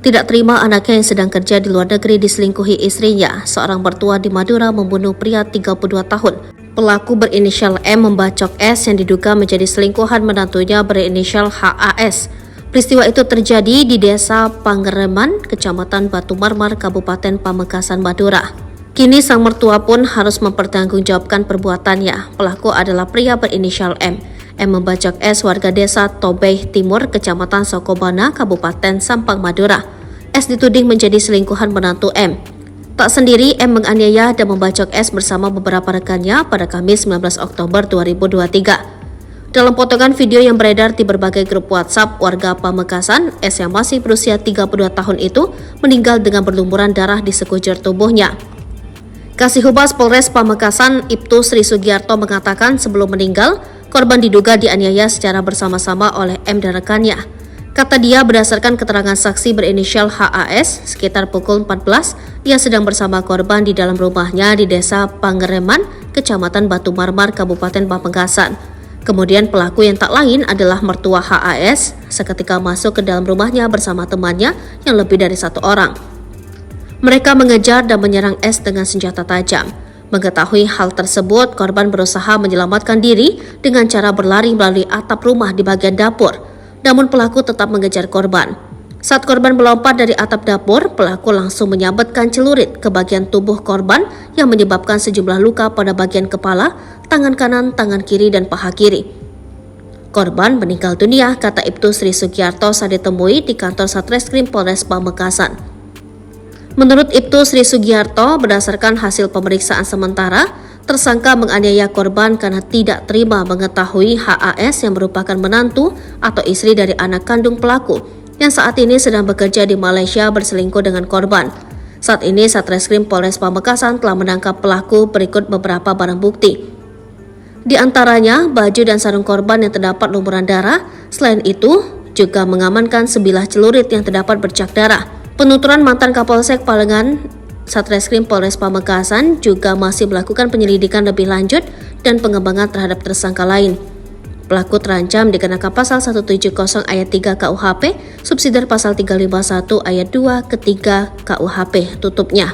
Tidak terima anaknya yang sedang kerja di luar negeri diselingkuhi istrinya, seorang mertua di Madura membunuh pria 32 tahun. Pelaku berinisial M membacok S yang diduga menjadi selingkuhan menantunya berinisial HAS. Peristiwa itu terjadi di Desa Pangereman, Kecamatan Batu Marmar, Kabupaten Pamekasan, Madura. Kini sang mertua pun harus mempertanggungjawabkan perbuatannya. Pelaku adalah pria berinisial M. M membacok S warga desa Tobeh Timur, Kecamatan Sokobana, Kabupaten Sampang, Madura. S dituding menjadi selingkuhan menantu M. Tak sendiri, M menganiaya dan membacok S bersama beberapa rekannya pada Kamis 19 Oktober 2023. Dalam potongan video yang beredar di berbagai grup WhatsApp warga Pamekasan, S yang masih berusia 32 tahun itu meninggal dengan berlumuran darah di sekujur tubuhnya. Kasih Humas Polres Pamekasan, Ibtu Sri Sugiarto mengatakan sebelum meninggal, korban diduga dianiaya secara bersama-sama oleh M dan rekannya. Kata dia, berdasarkan keterangan saksi berinisial HAS, sekitar pukul 14, ia sedang bersama korban di dalam rumahnya di Desa Pangereman, Kecamatan Batu Marmar, Kabupaten Pamekasan. Kemudian pelaku yang tak lain adalah mertua HAS, seketika masuk ke dalam rumahnya bersama temannya yang lebih dari satu orang. Mereka mengejar dan menyerang S dengan senjata tajam. Mengetahui hal tersebut, korban berusaha menyelamatkan diri dengan cara berlari melalui atap rumah di bagian dapur. Namun pelaku tetap mengejar korban. Saat korban melompat dari atap dapur, pelaku langsung menyabetkan celurit ke bagian tubuh korban yang menyebabkan sejumlah luka pada bagian kepala, tangan kanan, tangan kiri, dan paha kiri. Korban meninggal dunia, kata Ibtu Sri Sugiarto saat ditemui di kantor Satreskrim Polres Pamekasan. Menurut Ibtu Sri Sugiarto, berdasarkan hasil pemeriksaan sementara, tersangka menganiaya korban karena tidak terima mengetahui HAS yang merupakan menantu atau istri dari anak kandung pelaku yang saat ini sedang bekerja di Malaysia berselingkuh dengan korban. Saat ini Satreskrim Polres Pamekasan telah menangkap pelaku berikut beberapa barang bukti. Di antaranya baju dan sarung korban yang terdapat lumuran darah. Selain itu, juga mengamankan sebilah celurit yang terdapat bercak darah. Penuturan mantan Kapolsek Palengan, Satreskrim Polres Pamekasan juga masih melakukan penyelidikan lebih lanjut dan pengembangan terhadap tersangka lain. Pelaku terancam dikenakan pasal 170 ayat 3 KUHP, subsidiar pasal 351 ayat 2 ketiga KUHP, tutupnya.